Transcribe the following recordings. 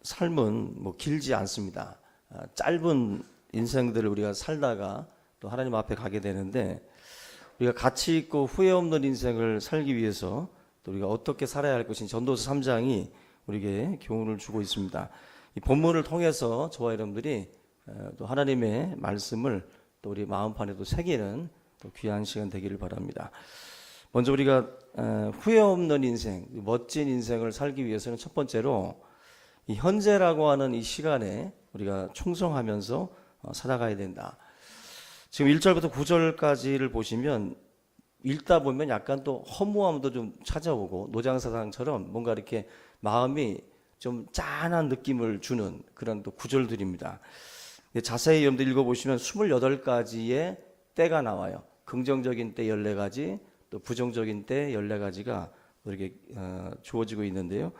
삶은 뭐 길지 않습니다. 짧은 인생들을 우리가 살다가 또 하나님 앞에 가게 되는데, 우리가 가치 있고 후회 없는 인생을 살기 위해서 또 우리가 어떻게 살아야 할 것인지 전도서 3장이 우리에게 교훈을 주고 있습니다. 이 본문을 통해서 저와 여러분들이 또 하나님의 말씀을 또 우리 마음판에도 새기는 또 귀한 시간 되기를 바랍니다. 먼저 우리가 후회 없는 인생, 멋진 인생을 살기 위해서는 첫 번째로 이 현재라고 하는 이 시간에 우리가 충성하면서 살아가야 된다. 지금 1절부터 9절까지를 보시면 읽다 보면 약간 또 허무함도 좀 찾아오고 노장사상처럼 뭔가 이렇게 마음이 좀 짠한 느낌을 주는 그런 또 구절들입니다. 자세히 여러분들 읽어보시면 28가지의 때가 나와요. 긍정적인 때 14가지, 또 부정적인 때 14가지가 이렇게 주어지고 있는데요.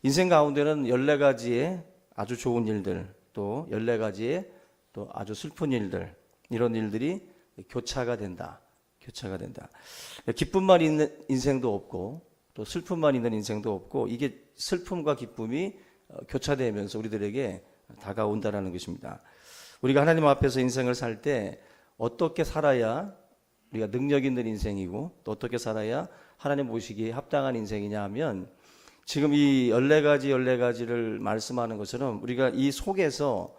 인생 가운데는 14가지의 아주 좋은 일들, 또 14가지의 또 아주 슬픈 일들, 이런 일들이 교차가 된다. 교차가 된다. 기쁨만 있는 인생도 없고 또 슬픔만 있는 인생도 없고, 이게 슬픔과 기쁨이 교차되면서 우리들에게 다가온다라는 것입니다. 우리가 하나님 앞에서 인생을 살 때 어떻게 살아야 우리가 능력 있는 인생이고 또 어떻게 살아야 하나님 보시기에 합당한 인생이냐 하면, 지금 이 14가지를 말씀하는 것처럼 우리가 이 속에서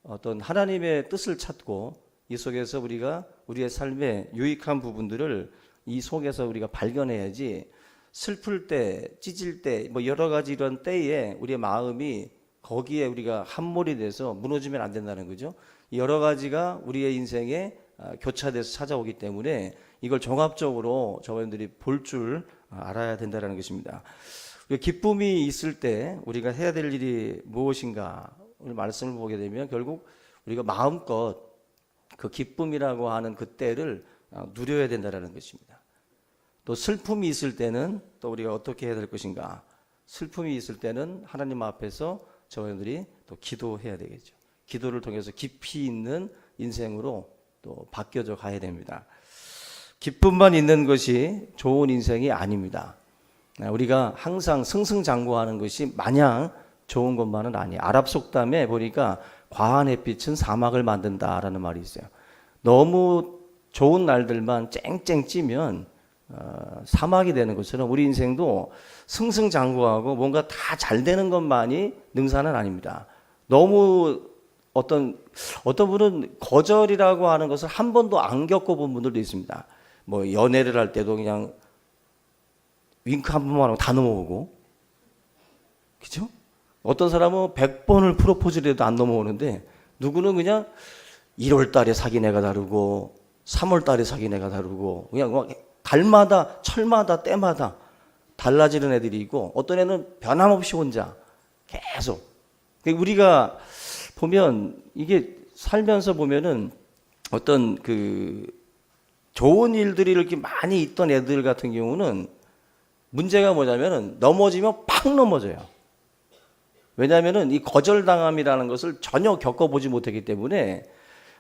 어떤 하나님의 뜻을 찾고 이 속에서 우리가 우리의 삶의 유익한 부분들을 이 속에서 우리가 발견해야지, 슬플 때, 찢을 때, 뭐 여러 가지 이런 때에 우리의 마음이 거기에 우리가 함몰이 돼서 무너지면 안 된다는 거죠. 여러 가지가 우리의 인생에 교차돼서 찾아오기 때문에 이걸 종합적으로 저분들이 볼 줄 알아야 된다는 것입니다. 기쁨이 있을 때 우리가 해야 될 일이 무엇인가, 오늘 말씀을 보게 되면 결국 우리가 마음껏 그 기쁨이라고 하는 그 때를 누려야 된다는 것입니다. 또 슬픔이 있을 때는 또 우리가 어떻게 해야 될 것인가, 슬픔이 있을 때는 하나님 앞에서 저희들이 또 기도해야 되겠죠. 기도를 통해서 깊이 있는 인생으로 또 바뀌어져 가야 됩니다. 기쁨만 있는 것이 좋은 인생이 아닙니다. 우리가 항상 승승장구하는 것이 마냥 좋은 것만은 아니에요. 아랍 속담에 보니까 과한 햇빛은 사막을 만든다라는 말이 있어요. 너무 좋은 날들만 쨍쨍 찌면 사막이 되는 것처럼 우리 인생도 승승장구하고 뭔가 다 잘 되는 것만이 능사는 아닙니다. 너무 어떤 분은 거절이라고 하는 것을 한 번도 안 겪어본 분들도 있습니다. 뭐 연애를 할 때도 그냥 윙크 한 번만 하고 다 넘어오고, 그죠? 어떤 사람은 100번을 프로포즈를 해도 안 넘어오는데, 누구는 그냥 1월 달에 사귄 애가 다르고 3월 달에 사귄 애가 다르고, 그냥 막 달마다 철마다 때마다 달라지는 애들이 있고, 어떤 애는 변함없이 혼자 계속. 우리가 보면 이게 살면서 보면은 어떤 그 좋은 일들이 이렇게 많이 있던 애들 같은 경우는 문제가 뭐냐면은 넘어지면 팍 넘어져요. 왜냐하면은 이 거절당함이라는 것을 전혀 겪어보지 못했기 때문에,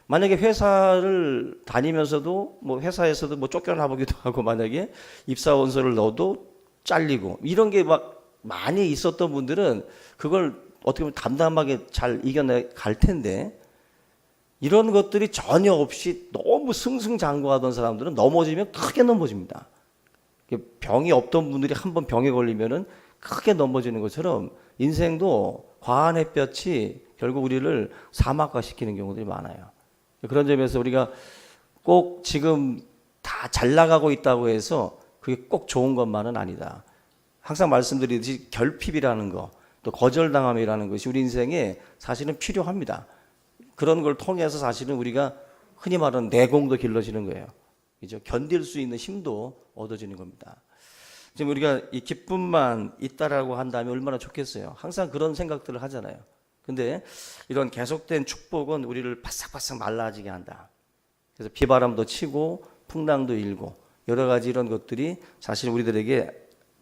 만약에 회사를 다니면서도 뭐 회사에서도 뭐 쫓겨나보기도 하고, 만약에 입사원서를 넣어도 잘리고, 이런 게 막 많이 있었던 분들은 그걸 어떻게 보면 담담하게 잘 이겨내 갈 텐데, 이런 것들이 전혀 없이 너무 승승장구하던 사람들은 넘어지면 크게 넘어집니다. 병이 없던 분들이 한번 병에 걸리면은 크게 넘어지는 것처럼 인생도 과한 햇볕이 결국 우리를 사막화시키는 경우들이 많아요. 그런 점에서 우리가 꼭 지금 다 잘 나가고 있다고 해서 그게 꼭 좋은 것만은 아니다. 항상 말씀드리듯이 결핍이라는 거, 또 거절당함이라는 것이 우리 인생에 사실은 필요합니다. 그런 걸 통해서 사실은 우리가 흔히 말하는 내공도 길러지는 거예요. 그죠? 견딜 수 있는 힘도 얻어지는 겁니다. 지금 우리가 이 기쁨만 있다라고 한다면 얼마나 좋겠어요. 항상 그런 생각들을 하잖아요. 근데 이런 계속된 축복은 우리를 바싹바싹 말라지게 한다. 그래서 비바람도 치고 풍랑도 일고 여러 가지 이런 것들이 사실 우리들에게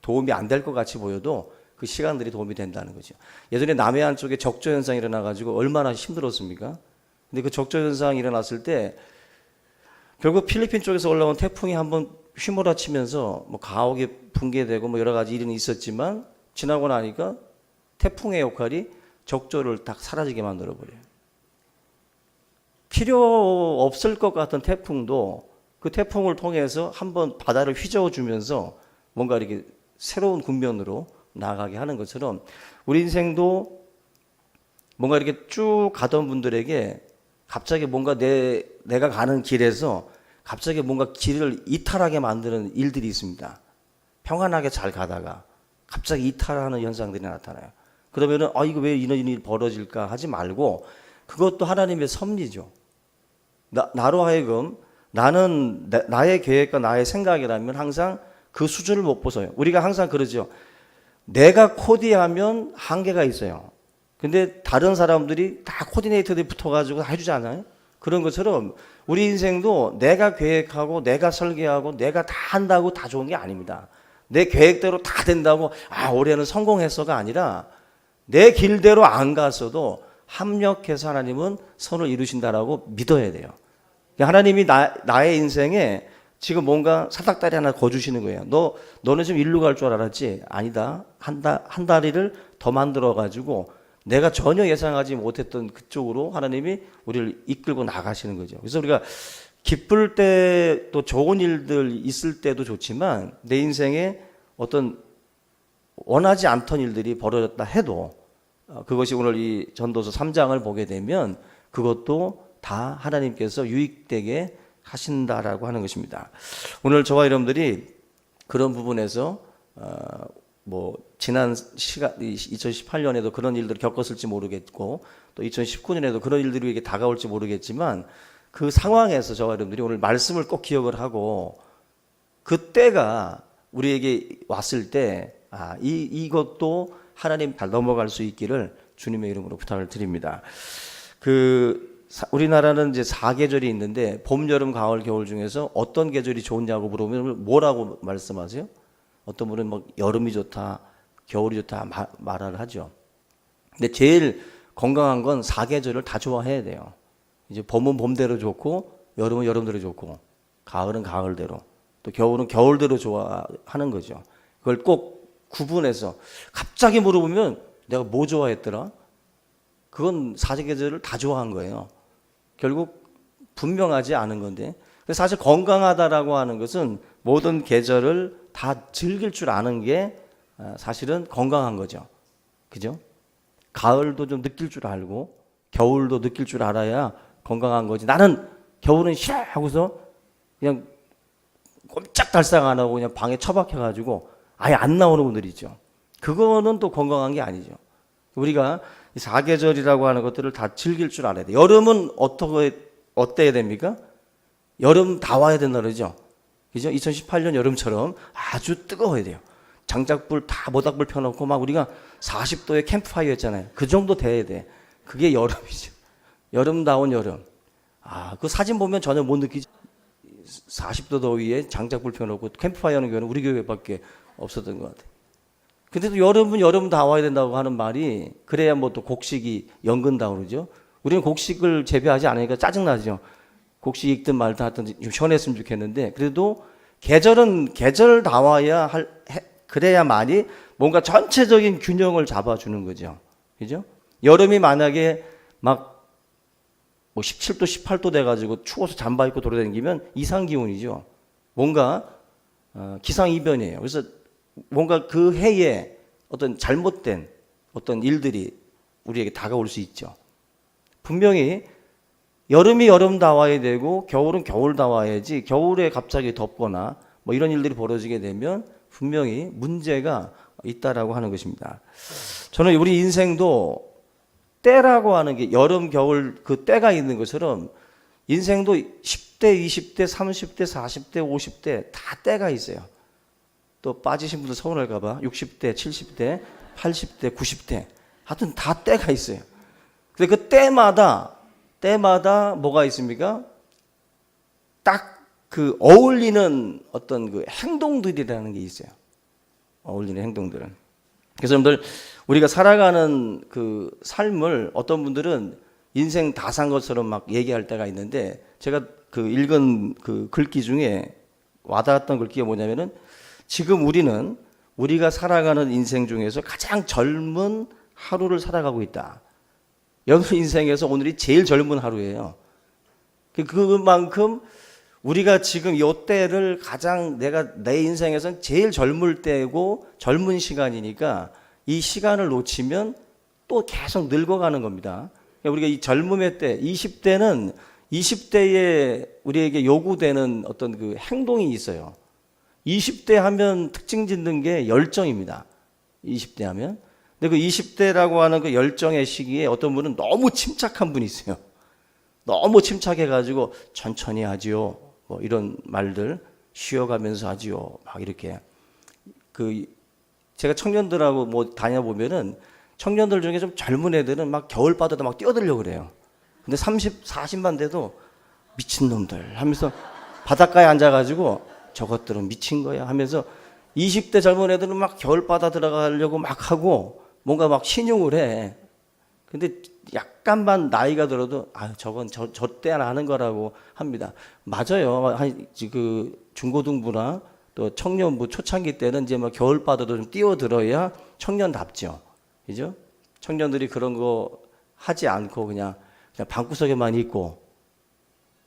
도움이 안 될 것 같이 보여도 그 시간들이 도움이 된다는 거죠. 예전에 남해안 쪽에 적조현상이 일어나가지고 얼마나 힘들었습니까? 근데 그 적조현상이 일어났을 때 결국 필리핀 쪽에서 올라온 태풍이 한번 휘몰아치면서 뭐 가옥이 붕괴되고 뭐 여러 가지 일은 있었지만, 지나고 나니까 태풍의 역할이 적조를 딱 사라지게 만들어버려요. 필요 없을 것 같은 태풍도 그 태풍을 통해서 한번 바다를 휘저어주면서 뭔가 이렇게 새로운 국면으로 나아가게 하는 것처럼 우리 인생도 뭔가 이렇게 쭉 가던 분들에게 갑자기 뭔가 내가 가는 길에서 갑자기 뭔가 길을 이탈하게 만드는 일들이 있습니다. 평안하게 잘 가다가 갑자기 이탈하는 현상들이 나타나요. 그러면은 이거 왜 이런 일이 벌어질까 하지 말고 그것도 하나님의 섭리죠. 나로 하여금 나는 나의 계획과 나의 생각이라면 항상 그 수준을 못 벗어요. 우리가 항상 그러죠. 내가 코디하면 한계가 있어요. 근데 다른 사람들이 다 코디네이터들이 붙어가지고 해주지 않아요? 그런 것처럼 우리 인생도 내가 계획하고 내가 설계하고 내가 다 한다고 다 좋은 게 아닙니다. 내 계획대로 다 된다고 올해는 성공했어가 아니라 내 길대로 안 갔어도 합력해서 하나님은 선을 이루신다라고 믿어야 돼요. 하나님이 나의 인생에 지금 뭔가 사닥다리 하나 거주시는 거예요. 너는 지금 일로 갈 줄 알았지? 아니다. 한 다리를 더 만들어가지고 내가 전혀 예상하지 못했던 그쪽으로 하나님이 우리를 이끌고 나가시는 거죠. 그래서 우리가 기쁠 때 또 좋은 일들 있을 때도 좋지만 내 인생에 어떤 원하지 않던 일들이 벌어졌다 해도 그것이 오늘 이 전도서 3장을 보게 되면 그것도 다 하나님께서 유익되게 하신다라고 하는 것입니다. 오늘 저와 여러분들이 그런 부분에서 지난 시간 2018년에도 그런 일들을 겪었을지 모르겠고 또 2019년에도 그런 일들이 이렇게 다가올지 모르겠지만 그 상황에서 저와 여러분들이 오늘 말씀을 꼭 기억을 하고 그때가 우리에게 왔을 때 이것도 하나님 잘 넘어갈 수 있기를 주님의 이름으로 부탁을 드립니다. 우리나라는 이제 4계절이 있는데 봄, 여름, 가을, 겨울 중에서 어떤 계절이 좋냐고 물어보면 뭐라고 말씀하세요? 어떤 분은 여름이 좋다, 겨울이 좋다 말을 하죠. 근데 제일 건강한 건 4계절을 다 좋아해야 돼요. 이제 봄은 봄대로 좋고 여름은 여름대로 좋고 가을은 가을대로 또 겨울은 겨울대로 좋아하는 거죠. 그걸 꼭 구분해서 갑자기 물어보면 내가 뭐 좋아했더라? 그건 4계절을 다 좋아한 거예요. 결국 분명하지 않은 건데 그래서 사실 건강하다라고 하는 것은 모든 계절을 다 즐길 줄 아는 게 사실은 건강한 거죠. 그죠? 가을도 좀 느낄 줄 알고 겨울도 느낄 줄 알아야 건강한 거지. 나는 겨울은 싫어 하고서 그냥 꼼짝달싹 안 하고 그냥 방에 처박혀가지고 아예 안 나오는 분들이 있죠. 그거는 또 건강한 게 아니죠. 우리가 이 4계절이라고 하는 것들을 다 즐길 줄 알아야 돼요. 여름은 어때야 됩니까? 여름 다 와야 된다 그러죠. 그죠? 2018년 여름처럼 아주 뜨거워야 돼요. 장작불 다 모닥불 펴놓고 막 우리가 40도에 캠프파이어 했잖아요. 그 정도 돼야 돼. 그게 여름이죠. 여름다운 여름. 그 사진 보면 전혀 못 느끼지. 40도 더위에 장작불 펴놓고 캠프파이어 하는 교회는 우리 교회밖에 없었던 것 같아요. 근데 또 여름은 여름 다 와야 된다고 하는 말이 그래야 또 곡식이 연근다고 그러죠. 우리는 곡식을 재배하지 않으니까 짜증나죠. 곡식 익든 말든 하여튼 좀 시원했으면 좋겠는데 그래도 계절은 계절 다 와야 그래야만이 뭔가 전체적인 균형을 잡아주는 거죠. 그죠? 여름이 만약에 17도, 18도 돼가지고 추워서 잠바 입고 돌아다니면 이상기온이죠. 뭔가 기상이변이에요. 그래서 뭔가 그 해에 어떤 잘못된 어떤 일들이 우리에게 다가올 수 있죠. 분명히 여름이 여름 다 와야 되고 겨울은 겨울 다 와야지 겨울에 갑자기 덥거나 이런 일들이 벌어지게 되면 분명히 문제가 있다라고 하는 것입니다. 저는 우리 인생도 때라고 하는 게 여름, 겨울 그 때가 있는 것처럼 인생도 10대, 20대, 30대, 40대, 50대 다 때가 있어요. 또 빠지신 분들 서운할까 봐 60대, 70대, 80대, 90대 하여튼 다 때가 있어요. 근데 그 때마다 뭐가 있습니까? 딱 그 어울리는 어떤 그 행동들이라는 게 있어요. 어울리는 행동들은. 그래서 여러분들 우리가 살아가는 그 삶을 어떤 분들은 인생 다 산 것처럼 막 얘기할 때가 있는데 제가 그 읽은 그 글귀 중에 와닿았던 글귀가 뭐냐면은 지금 우리가 살아가는 인생 중에서 가장 젊은 하루를 살아가고 있다. 여러분 인생에서 오늘이 제일 젊은 하루예요. 그만큼 우리가 지금 이 때를 가장 내 인생에서는 제일 젊을 때고 젊은 시간이니까 이 시간을 놓치면 또 계속 늙어가는 겁니다. 우리가 이 젊음의 때, 20대는 20대에 우리에게 요구되는 어떤 그 행동이 있어요. 20대 하면 특징 짓는 게 열정입니다. 20대 하면. 근데 그 20대라고 하는 그 열정의 시기에 어떤 분은 너무 침착한 분이 있어요. 너무 침착해가지고 천천히 하지요. 뭐 이런 말들 쉬어가면서 하지요. 막 이렇게. 제가 청년들하고 뭐 다녀보면은 청년들 중에 좀 젊은 애들은 막 겨울바다도 막 뛰어들려고 그래요. 근데 30, 40만 돼도 미친놈들 하면서 바닷가에 앉아가지고 저것들은 미친 거야 하면서 20대 젊은 애들은 막 겨울바다 들어가려고 막 하고 뭔가 막 신용을 해. 근데 약간만 나이가 들어도 저건 저 때나 하는 거라고 합니다. 맞아요. 그 중고등부나 또 청년부 초창기 때는 이제 막 겨울바다도 좀 뛰어들어야 청년답죠. 그죠? 청년들이 그런 거 하지 않고 그냥 방구석에만 있고,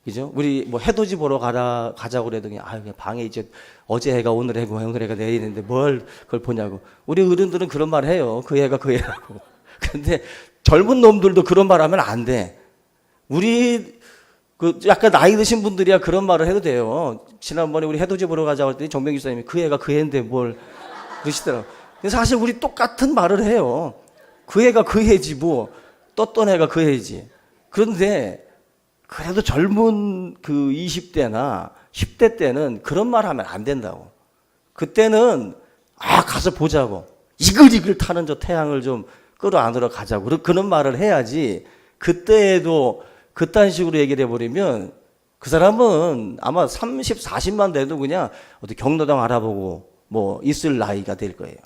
그죠? 우리 뭐 해돋이 보러 가자고 그래도 그냥 방에 이제 어제 해가 오늘 해고 오늘 해가 내일인데 뭘 그걸 보냐고. 우리 어른들은 그런 말 해요. 그 해가 그 해라고. 근데 젊은 놈들도 그런 말 하면 안 돼. 우리 약간 나이 드신 분들이야 그런 말을 해도 돼요. 지난번에 우리 해돋이 보러 가자고 했더니 정병 기사님이 그 해가 그 해인데 뭘 그러시더라고요. 근데 사실 우리 똑같은 말을 해요. 그 해가 그 해지 뭐 떴던 해가 그 해지. 그런데 그래도 젊은 그 20대나 10대 때는 그런 말 하면 안 된다고. 그때는 가서 보자고. 이글이글 타는 저 태양을 좀 끌어안으러 가자고. 그런 말을 해야지. 그때에도 그딴 식으로 얘기를 해버리면 그 사람은 아마 30, 40만 돼도 그냥 어디 경로당 알아보고 뭐 있을 나이가 될 거예요.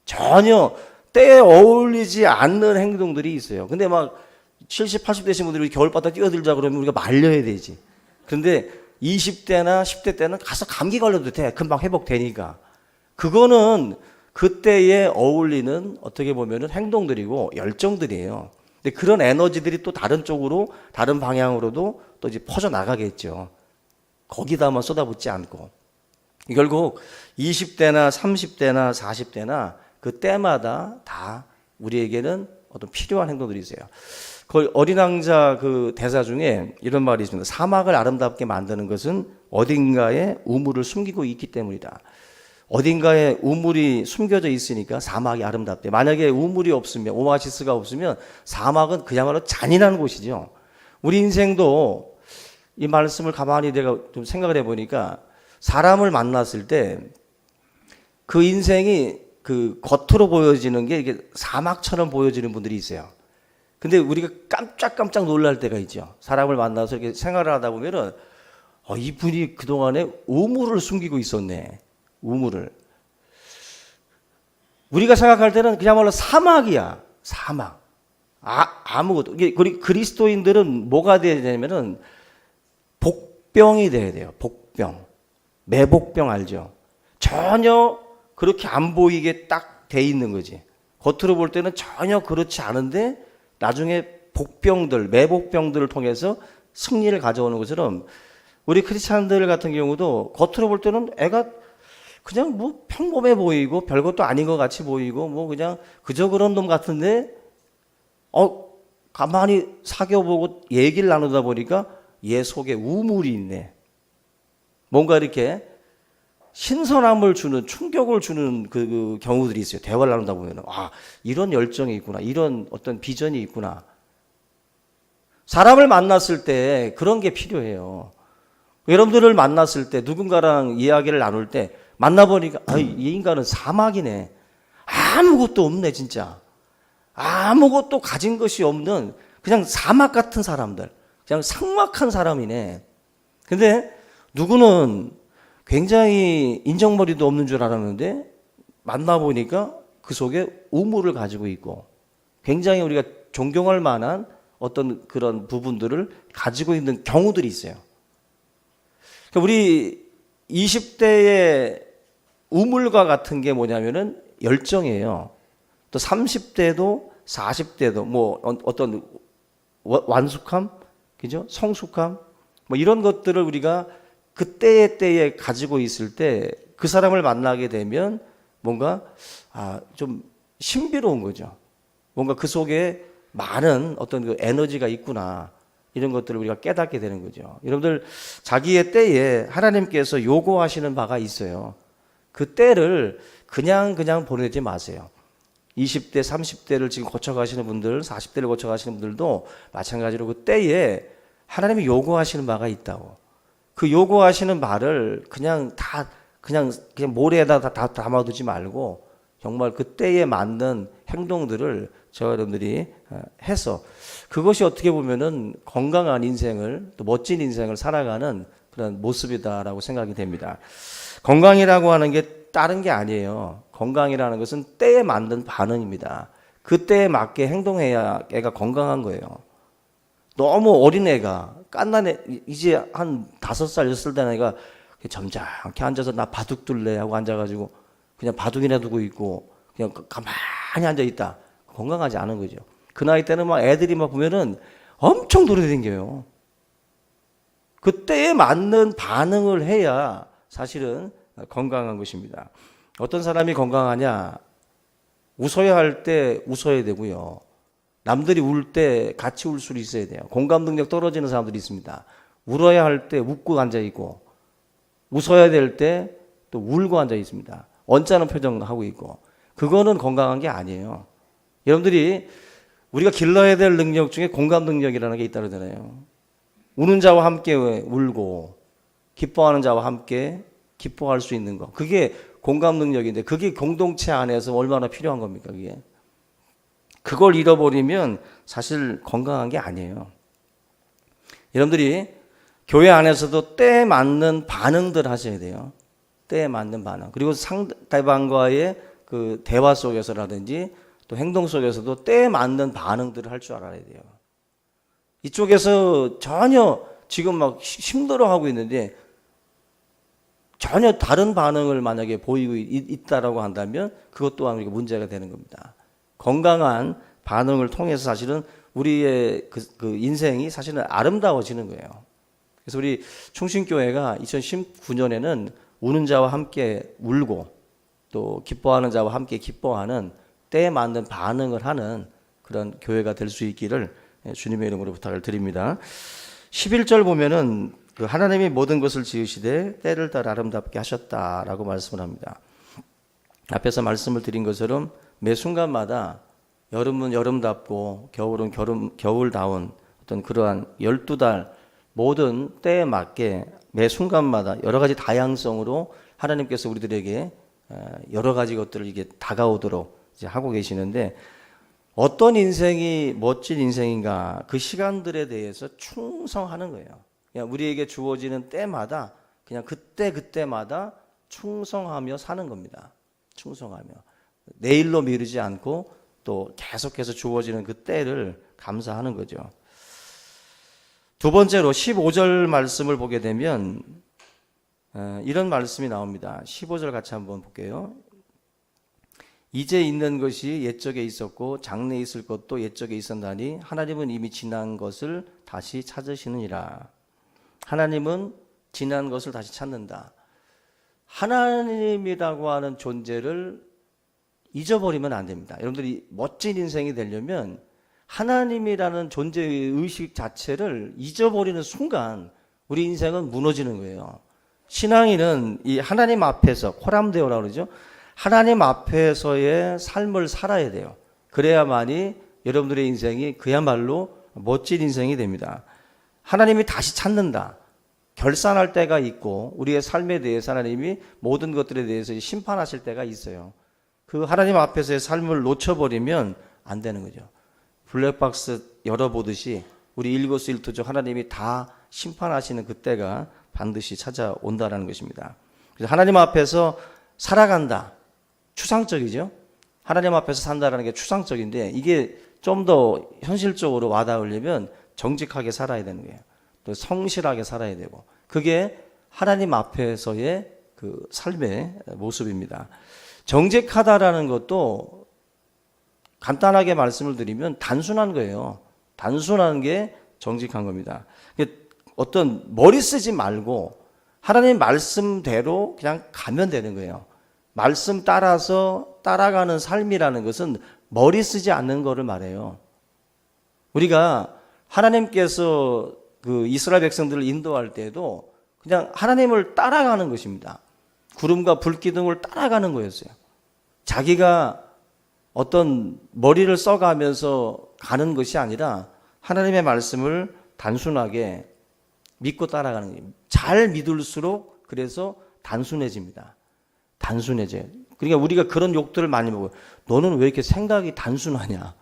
전혀 때에 어울리지 않는 행동들이 있어요. 근데 막 70, 80 되신 분들이 겨울바다 뛰어들자 그러면 우리가 말려야 되지. 근데 20대나 10대 때는 가서 감기 걸려도 돼. 금방 회복되니까. 그거는 그때에 어울리는 어떻게 보면은 행동들이고 열정들이에요. 근데 그런 에너지들이 또 다른 쪽으로, 다른 방향으로도 또 이제 퍼져나가겠죠. 거기다만 쏟아붓지 않고. 결국 20대나 30대나 40대나 그 때마다 다 우리에게는 어떤 필요한 행동들이 있어요. 그 어린 왕자 그 대사 중에 이런 말이 있습니다. 사막을 아름답게 만드는 것은 어딘가에 우물을 숨기고 있기 때문이다. 어딘가에 우물이 숨겨져 있으니까 사막이 아름답대. 만약에 우물이 없으면, 오아시스가 없으면 사막은 그야말로 잔인한 곳이죠. 우리 인생도 이 말씀을 가만히 내가 좀 생각을 해보니까 사람을 만났을 때 그 인생이 그 겉으로 보여지는 게 이게 사막처럼 보여지는 분들이 있어요. 근데 우리가 깜짝깜짝 놀랄 때가 있죠. 사람을 만나서 이렇게 생활을 하다 보면은 이분이 그동안에 우물을 숨기고 있었네. 우물을. 우리가 생각할 때는 그야말로 사막이야. 사막. 아무것도. 그리스도인들은 뭐가 돼야 되냐면은 복병이 돼야 돼요. 복병. 매복병 알죠? 전혀 그렇게 안 보이게 딱 돼 있는 거지. 겉으로 볼 때는 전혀 그렇지 않은데 나중에 복병들, 매복병들을 통해서 승리를 가져오는 것처럼 우리 크리스찬들 같은 경우도 겉으로 볼 때는 애가 그냥 뭐 평범해 보이고 별것도 아닌 것 같이 보이고 뭐 그냥 그저 그런 놈 같은데 가만히 사귀어보고 얘기를 나누다 보니까 얘 속에 우물이 있네. 뭔가 이렇게 신선함을 주는, 충격을 주는 그 경우들이 있어요. 대화를 나누다 보면 이런 열정이 있구나. 이런 어떤 비전이 있구나. 사람을 만났을 때 그런 게 필요해요. 여러분들을 만났을 때 누군가랑 이야기를 나눌 때 만나보니까 이 인간은 사막이네. 아무것도 없네 진짜. 아무것도 가진 것이 없는 그냥 사막 같은 사람들. 그냥 삭막한 사람이네. 근데 누구는 굉장히 인정머리도 없는 줄 알았는데 만나보니까 그 속에 우물을 가지고 있고 굉장히 우리가 존경할 만한 어떤 그런 부분들을 가지고 있는 경우들이 있어요. 우리 20대의 우물과 같은 게 뭐냐면은 열정이에요. 또 30대도 40대도 뭐 어떤 완숙함, 그죠? 성숙함, 뭐 이런 것들을 우리가 그때의 때에 가지고 있을 때 그 사람을 만나게 되면 뭔가 좀 신비로운 거죠. 뭔가 그 속에 많은 어떤 그 에너지가 있구나. 이런 것들을 우리가 깨닫게 되는 거죠. 여러분들 자기의 때에 하나님께서 요구하시는 바가 있어요. 그 때를 그냥 보내지 마세요. 20대, 30대를 지금 거쳐가시는 분들, 40대를 거쳐가시는 분들도 마찬가지로 그 때에 하나님이 요구하시는 바가 있다고. 그 요구하시는 바를 그냥 모래에다 다 담아두지 말고 정말 그 때에 맞는 행동들을 저와 여러분들이 해서 그것이 어떻게 보면은 건강한 인생을 또 멋진 인생을 살아가는 그런 모습이다라고 생각이 됩니다. 건강이라고 하는 게 다른 게 아니에요. 건강이라는 것은 때에 맞는 반응입니다. 그 때에 맞게 행동해야 애가 건강한 거예요. 너무 어린 애가 깐난 애 이제 한 5살 6살 된 애가 점잖게 앉아서 나 바둑 둘래 하고 앉아가지고 그냥 바둑이나 두고 있고 그냥 가만히 앉아 있다. 건강하지 않은 거죠. 그 나이 때는 막 애들이 막 보면은 엄청 돌아다녀요. 그때에 맞는 반응을 해야 사실은 건강한 것입니다. 어떤 사람이 건강하냐? 웃어야 할 때 웃어야 되고요. 남들이 울 때 같이 울 수 있어야 돼요. 공감 능력 떨어지는 사람들이 있습니다. 울어야 할 때 웃고 앉아 있고, 웃어야 될 때 또 울고 앉아 있습니다. 언짢은 표정하고 있고, 그거는 건강한 게 아니에요. 여러분들이 우리가 길러야 될 능력 중에 공감 능력이라는 게 있다고 그러잖아요. 우는 자와 함께 울고, 기뻐하는 자와 함께 기뻐할 수 있는 거. 그게 공감 능력인데, 그게 공동체 안에서 얼마나 필요한 겁니까, 그게? 그걸 잃어버리면 사실 건강한 게 아니에요. 여러분들이 교회 안에서도 때에 맞는 반응들 하셔야 돼요. 때에 맞는 반응. 그리고 상대방과의 그 대화 속에서라든지 또 행동 속에서도 때에 맞는 반응들을 할 줄 알아야 돼요. 이쪽에서 전혀 지금 막 힘들어하고 있는데 전혀 다른 반응을 만약에 보이고 있다라고 한다면 그것 또한 우리가 문제가 되는 겁니다. 건강한 반응을 통해서 사실은 우리의 그 인생이 사실은 아름다워지는 거예요. 그래서 우리 충신교회가 2019년에는 우는 자와 함께 울고 또 기뻐하는 자와 함께 기뻐하는 때에 맞는 반응을 하는 그런 교회가 될 수 있기를 주님의 이름으로 부탁을 드립니다. 11절 보면은 그 하나님이 모든 것을 지으시되 때를 따라 아름답게 하셨다라고 말씀을 합니다. 앞에서 말씀을 드린 것처럼 매 순간마다 여름은 여름답고 겨울은 겨울다운 어떤 그러한 12달 모든 때에 맞게 매 순간마다 여러 가지 다양성으로 하나님께서 우리들에게 여러 가지 것들을 이게 다가오도록 이제 하고 계시는데 어떤 인생이 멋진 인생인가 그 시간들에 대해서 충성하는 거예요. 그냥 우리에게 주어지는 때마다 그냥 그때마다 충성하며 사는 겁니다. 충성하며 내일로 미루지 않고 또 계속해서 주어지는 그 때를 감사하는 거죠. 두 번째로 15절 말씀을 보게 되면 이런 말씀이 나옵니다. 15절 같이 한번 볼게요. 이제 있는 것이 옛적에 있었고 장래에 있을 것도 옛적에 있었나니 하나님은 이미 지난 것을 다시 찾으시느니라. 하나님은 지난 것을 다시 찾는다. 하나님이라고 하는 존재를 잊어버리면 안 됩니다. 여러분들이 멋진 인생이 되려면 하나님이라는 존재의 의식 자체를 잊어버리는 순간 우리 인생은 무너지는 거예요. 신앙인은 이 하나님 앞에서 코람데오라고 그러죠. 하나님 앞에서의 삶을 살아야 돼요. 그래야만이 여러분들의 인생이 그야말로 멋진 인생이 됩니다. 하나님이 다시 찾는다. 결산할 때가 있고 우리의 삶에 대해서 하나님이 모든 것들에 대해서 심판하실 때가 있어요. 그 하나님 앞에서의 삶을 놓쳐버리면 안 되는 거죠. 블랙박스 열어보듯이 우리 일거수일투족 하나님이 다 심판하시는 그때가 반드시 찾아온다라는 것입니다. 그래서 하나님 앞에서 살아간다. 추상적이죠. 하나님 앞에서 산다라는 게 추상적인데 이게 좀 더 현실적으로 와닿으려면 정직하게 살아야 되는 거예요. 또 성실하게 살아야 되고 그게 하나님 앞에서의 그 삶의 모습입니다. 정직하다라는 것도 간단하게 말씀을 드리면 단순한 거예요. 단순한 게 정직한 겁니다. 어떤 머리 쓰지 말고 하나님 말씀대로 그냥 가면 되는 거예요. 말씀 따라서 따라가는 삶이라는 것은 머리 쓰지 않는 거를 말해요. 우리가 하나님께서 그 이스라엘 백성들을 인도할 때도 그냥 하나님을 따라가는 것입니다. 구름과 불기둥을 따라가는 거였어요. 자기가 어떤 머리를 써가면서 가는 것이 아니라 하나님의 말씀을 단순하게 믿고 따라가는 거예요. 잘 믿을수록 그래서 단순해집니다. 단순해져요. 그러니까 우리가 그런 욕들을 많이 먹어요. 너는 왜 이렇게 생각이 단순하냐?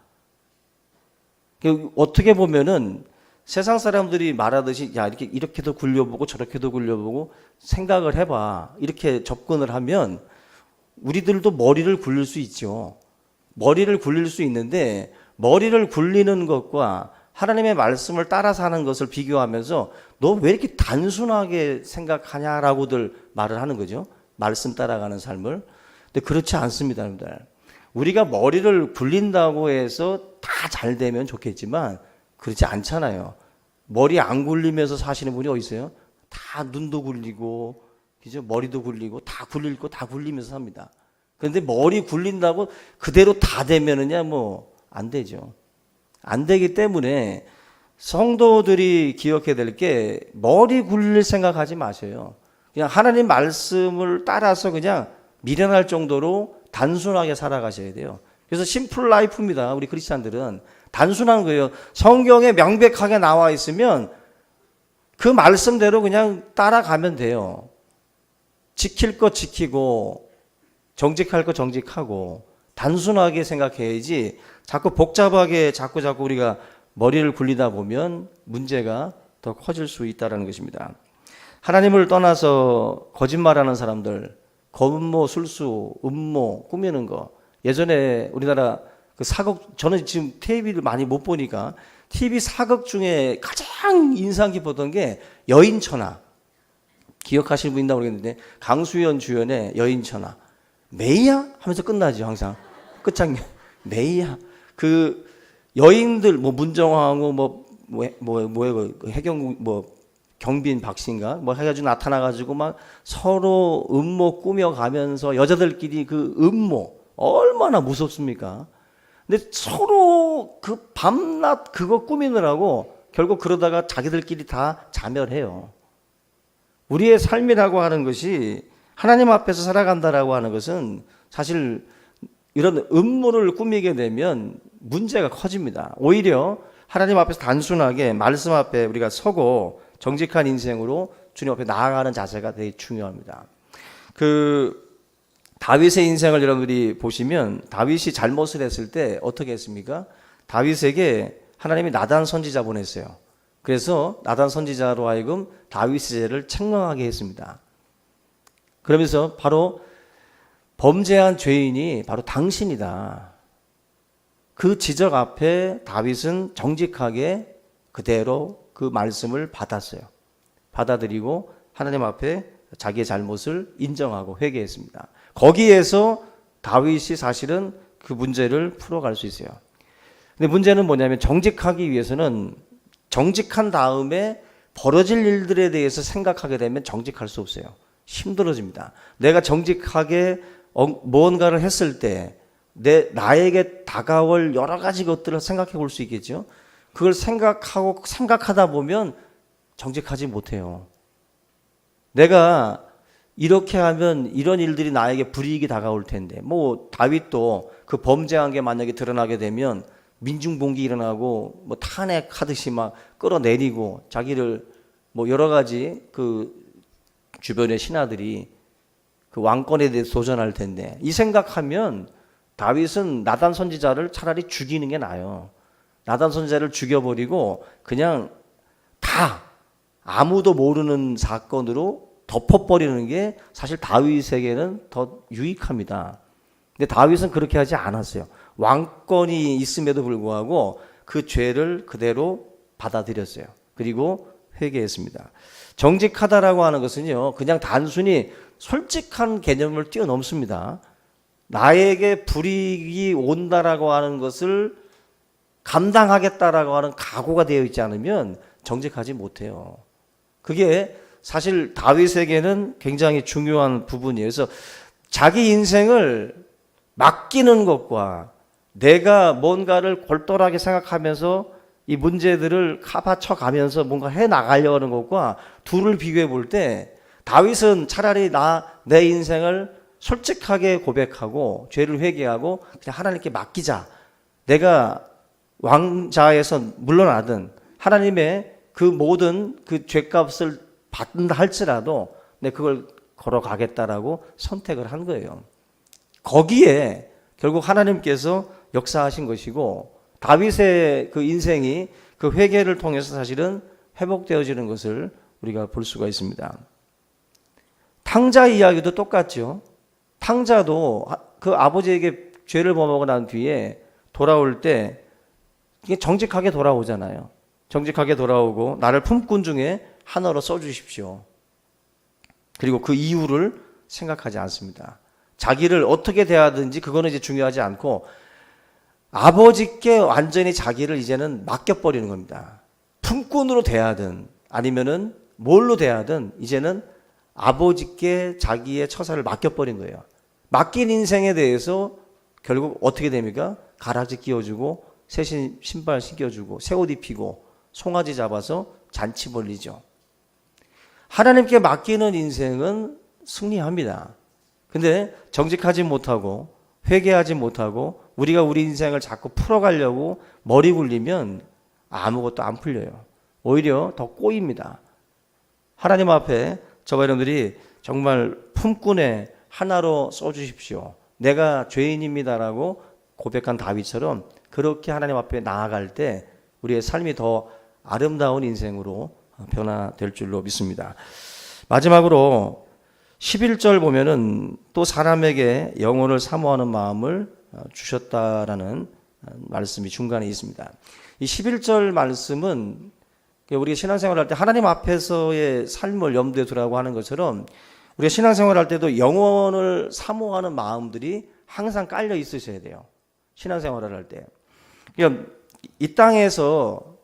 어떻게 보면은 세상 사람들이 말하듯이 야 이렇게도 굴려보고 저렇게도 굴려보고 생각을 해봐. 이렇게 접근을 하면 우리들도 머리를 굴릴 수 있죠. 머리를 굴릴 수 있는데 머리를 굴리는 것과 하나님의 말씀을 따라 사는 것을 비교하면서 너 왜 이렇게 단순하게 생각하냐라고들 말을 하는 거죠. 말씀 따라가는 삶을. 근데 그렇지 않습니다, 여러분들. 우리가 머리를 굴린다고 해서 다 잘 되면 좋겠지만 그렇지 않잖아요. 머리 안 굴리면서 사시는 분이 어디 있어요? 다 눈도 굴리고, 그죠? 머리도 굴리고, 다 굴릴 거 다 굴리면서 삽니다. 그런데 머리 굴린다고 그대로 다 되면은야 뭐 안 되죠. 안 되기 때문에 성도들이 기억해야 될 게 머리 굴릴 생각하지 마세요. 그냥 하나님 말씀을 따라서 그냥 미련할 정도로 단순하게 살아가셔야 돼요. 그래서 심플 라이프입니다. 우리 크리스찬들은 단순한 거예요. 성경에 명백하게 나와 있으면 그 말씀대로 그냥 따라가면 돼요. 지킬 거 지키고 정직할 거 정직하고 단순하게 생각해야지 자꾸 복잡하게 자꾸 우리가 머리를 굴리다 보면 문제가 더 커질 수 있다는 것입니다. 하나님을 떠나서 거짓말하는 사람들, 거짓모, 술수, 음모, 꾸미는 거. 예전에 우리나라 그 사극, 저는 지금 TV를 많이 못 보니까 TV 사극 중에 가장 인상 깊었던 게 여인천하. 기억하시는 분 있나 모르겠는데 강수연 주연의 여인천하. 메이야? 하면서 끝나죠, 항상. 끝장면. 메이야. 그 여인들, 뭐 문정왕후, 해경, 경빈 박씨인가? 해가지고 나타나가지고 막 서로 음모 꾸며가면서 여자들끼리 그 음모. 얼마나 무섭습니까? 근데 서로 그 밤낮 그거 꾸미느라고 결국 그러다가 자기들끼리 다 자멸해요. 우리의 삶이라고 하는 것이 하나님 앞에서 살아간다라고 하는 것은 사실 이런 음모를 꾸미게 되면 문제가 커집니다. 오히려 하나님 앞에서 단순하게 말씀 앞에 우리가 서고 정직한 인생으로 주님 앞에 나아가는 자세가 되게 중요합니다. 다윗의 인생을 여러분들이 보시면 다윗이 잘못을 했을 때 어떻게 했습니까? 다윗에게 하나님이 나단 선지자 보냈어요. 그래서 나단 선지자로 하여금 다윗의 죄를 책망하게 했습니다. 그러면서 바로 범죄한 죄인이 바로 당신이다. 그 지적 앞에 다윗은 정직하게 그대로 그 말씀을 받았어요. 받아들이고 하나님 앞에 자기의 잘못을 인정하고 회개했습니다. 거기에서 다윗이 사실은 그 문제를 풀어갈 수 있어요. 근데 문제는 뭐냐면 정직하기 위해서는 정직한 다음에 벌어질 일들에 대해서 생각하게 되면 정직할 수 없어요. 힘들어집니다. 내가 정직하게 무언가를 했을 때 나에게 다가올 여러 가지 것들을 생각해 볼 수 있겠죠. 그걸 생각하다 보면 정직하지 못해요. 내가 이렇게 하면 이런 일들이 나에게 불이익이 다가올 텐데, 다윗도 그 범죄한 게 만약에 드러나게 되면 민중봉기 일어나고 탄핵하듯이 막 끌어내리고 자기를 여러 가지 그 주변의 신하들이 그 왕권에 대해서 도전할 텐데, 이 생각하면 다윗은 나단 선지자를 차라리 죽이는 게 나아요. 나단 선지자를 죽여버리고 그냥 다 아무도 모르는 사건으로 덮어버리는 게 사실 다윗에게는 더 유익합니다. 근데 다윗은 그렇게 하지 않았어요. 왕권이 있음에도 불구하고 그 죄를 그대로 받아들였어요. 그리고 회개했습니다. 정직하다라고 하는 것은요, 그냥 단순히 솔직한 개념을 뛰어넘습니다. 나에게 불이익이 온다라고 하는 것을 감당하겠다라고 하는 각오가 되어 있지 않으면 정직하지 못해요. 그게 사실 다윗에게는 굉장히 중요한 부분이에요. 그래서 자기 인생을 맡기는 것과 내가 뭔가를 골똘하게 생각하면서 이 문제들을 카바쳐 가면서 뭔가 해 나가려고 하는 것과 둘을 비교해 볼 때 다윗은 차라리 내 인생을 솔직하게 고백하고 죄를 회개하고 그냥 하나님께 맡기자. 내가 왕자에서 물러나든 하나님의 그 모든 그 죄값을 받는다 할지라도 내 그걸 걸어가겠다라고 선택을 한 거예요. 거기에 결국 하나님께서 역사하신 것이고 다윗의 그 인생이 그 회개를 통해서 사실은 회복되어지는 것을 우리가 볼 수가 있습니다. 탕자 이야기도 똑같죠. 탕자도 그 아버지에게 죄를 범하고 난 뒤에 돌아올 때 이게 정직하게 돌아오잖아요. 정직하게 돌아오고 나를 품꾼 중에 하나로 써주십시오. 그리고 그 이유를 생각하지 않습니다. 자기를 어떻게 대하든지 그거는 이제 중요하지 않고 아버지께 완전히 자기를 이제는 맡겨버리는 겁니다. 품꾼으로 대하든 아니면은 뭘로 대하든 이제는 아버지께 자기의 처사를 맡겨버린 거예요. 맡긴 인생에 대해서 결국 어떻게 됩니까? 가락지 끼워주고 새 신발 신겨주고 새 옷 입히고 송아지 잡아서 잔치 벌리죠. 하나님께 맡기는 인생은 승리합니다. 근데 정직하지 못하고 회개하지 못하고 우리가 우리 인생을 자꾸 풀어가려고 머리 굴리면 아무것도 안 풀려요. 오히려 더 꼬입니다. 하나님 앞에 저와 여러분들이 정말 품꾼의 하나로 써주십시오. 내가 죄인입니다라고 고백한 다윗처럼 그렇게 하나님 앞에 나아갈 때 우리의 삶이 더 아름다운 인생으로 변화될 줄로 믿습니다. 마지막으로 11절 보면은 또 사람에게 영혼을 사모하는 마음을 주셨다라는 말씀이 중간에 있습니다. 이 11절 말씀은 우리가 신앙생활을 할 때 하나님 앞에서의 삶을 염두에 두라고 하는 것처럼 우리가 신앙생활을 할 때도 영혼을 사모하는 마음들이 항상 깔려 있으셔야 돼요. 신앙생활을 할 때. 그러니까 이 땅에서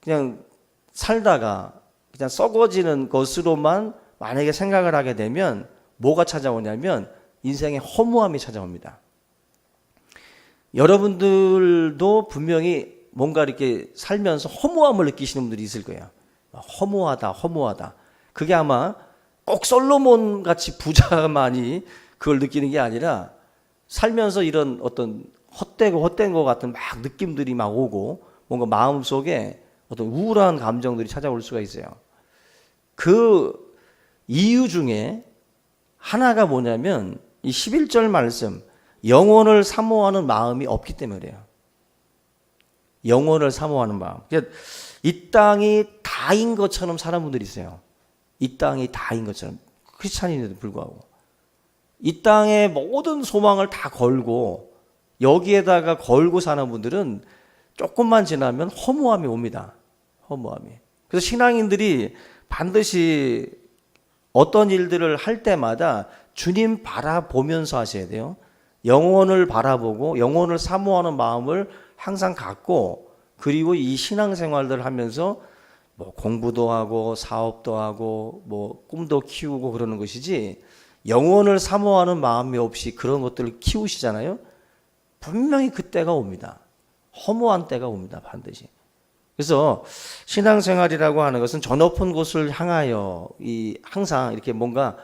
그냥 살다가 그냥 썩어지는 것으로만 만약에 생각을 하게 되면 뭐가 찾아오냐면 인생의 허무함이 찾아옵니다. 여러분들도 분명히 뭔가 이렇게 살면서 허무함을 느끼시는 분들이 있을 거예요. 허무하다. 그게 아마 꼭 솔로몬 같이 부자만이 그걸 느끼는 게 아니라 살면서 이런 어떤 헛된 것 같은 막 느낌들이 막 오고 뭔가 마음속에 어떤 우울한 감정들이 찾아올 수가 있어요. 그 이유 중에 하나가 뭐냐면 이 11절 말씀 영혼을 사모하는 마음이 없기 때문에 그래요. 영혼을 사모하는 마음. 그러니까 이 땅이 다인 것처럼 사는 분들이 있어요. 이 땅이 다인 것처럼 크리스찬인데도 불구하고 이 땅의 모든 소망을 다 걸고 여기에다가 걸고 사는 분들은 조금만 지나면 허무함이 옵니다. 허무함이. 그래서 신앙인들이 반드시 어떤 일들을 할 때마다 주님 바라보면서 하셔야 돼요. 영혼을 바라보고 영혼을 사모하는 마음을 항상 갖고 그리고 이 신앙생활들을 하면서 뭐 공부도 하고 사업도 하고 뭐 꿈도 키우고 그러는 것이지 영혼을 사모하는 마음이 없이 그런 것들을 키우시잖아요. 분명히 그때가 옵니다. 허무한 때가 옵니다. 반드시. 그래서 신앙생활이라고 하는 것은 저 높은 곳을 향하여 항상 이렇게 뭔가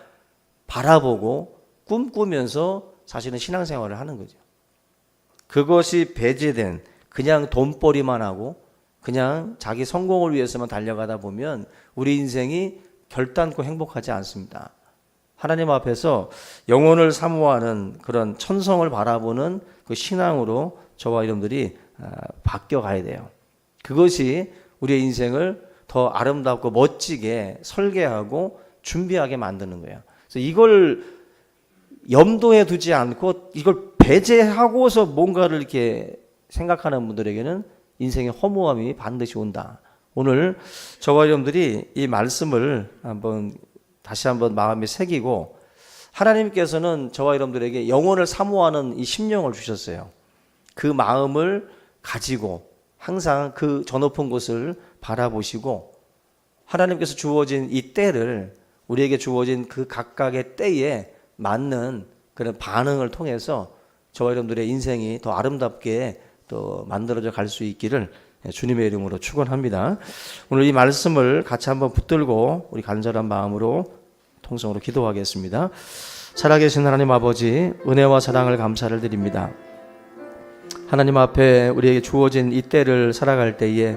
바라보고 꿈꾸면서 사실은 신앙생활을 하는 거죠. 그것이 배제된 그냥 돈벌이만 하고 그냥 자기 성공을 위해서만 달려가다 보면 우리 인생이 결단코 행복하지 않습니다. 하나님 앞에서 영혼을 사모하는 그런 천성을 바라보는 그 신앙으로 저와 여러분들이 바뀌어가야 돼요. 그것이 우리의 인생을 더 아름답고 멋지게 설계하고 준비하게 만드는 거예요. 그래서 이걸 염두에 두지 않고 이걸 배제하고서 뭔가를 이렇게 생각하는 분들에게는 인생의 허무함이 반드시 온다. 오늘 저와 여러분들이 이 말씀을 다시 한번 마음에 새기고 하나님께서는 저와 여러분들에게 영혼을 사모하는 이 심령을 주셨어요. 그 마음을 가지고 항상 그 저 높은 곳을 바라보시고 하나님께서 주어진 이 때를 우리에게 주어진 그 각각의 때에 맞는 그런 반응을 통해서 저와 여러분들의 인생이 더 아름답게 또 만들어져 갈 수 있기를 주님의 이름으로 축원합니다. 오늘 이 말씀을 같이 한번 붙들고 우리 간절한 마음으로 통성으로 기도하겠습니다. 살아계신 하나님 아버지, 은혜와 사랑을 감사를 드립니다. 하나님 앞에 우리에게 주어진 이 때를 살아갈 때에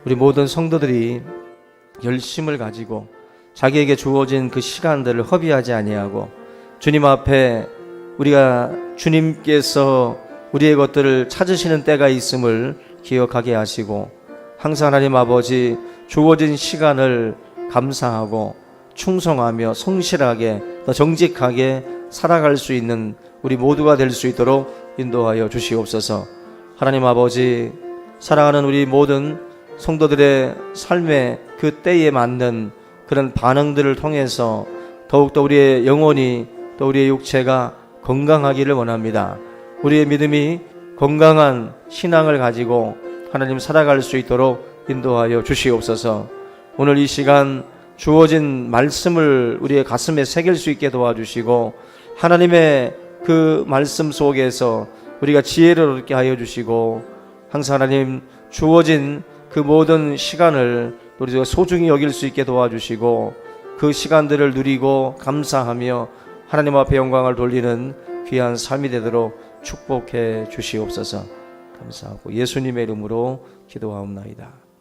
우리 모든 성도들이 열심을 가지고 자기에게 주어진 그 시간들을 허비하지 아니하고 주님 앞에 우리가 주님께서 우리의 것들을 찾으시는 때가 있음을 기억하게 하시고 항상 하나님 아버지 주어진 시간을 감사하고 충성하며 성실하게 더 정직하게 살아갈 수 있는 우리 모두가 될 수 있도록 인도하여 주시옵소서. 하나님 아버지, 사랑하는 우리 모든 성도들의 삶의 그 때에 맞는 그런 반응들을 통해서 더욱더 우리의 영혼이 또 우리의 육체가 건강하기를 원합니다. 우리의 믿음이 건강한 신앙을 가지고 하나님 살아갈 수 있도록 인도하여 주시옵소서. 오늘 이 시간 주어진 말씀을 우리의 가슴에 새길 수 있게 도와주시고 하나님의 그 말씀 속에서 우리가 지혜를 얻게 하여 주시고 항상 하나님 주어진 그 모든 시간을 우리가 소중히 여길 수 있게 도와주시고 그 시간들을 누리고 감사하며 하나님 앞에 영광을 돌리는 귀한 삶이 되도록 축복해 주시옵소서. 감사하고 예수님의 이름으로 기도하옵나이다.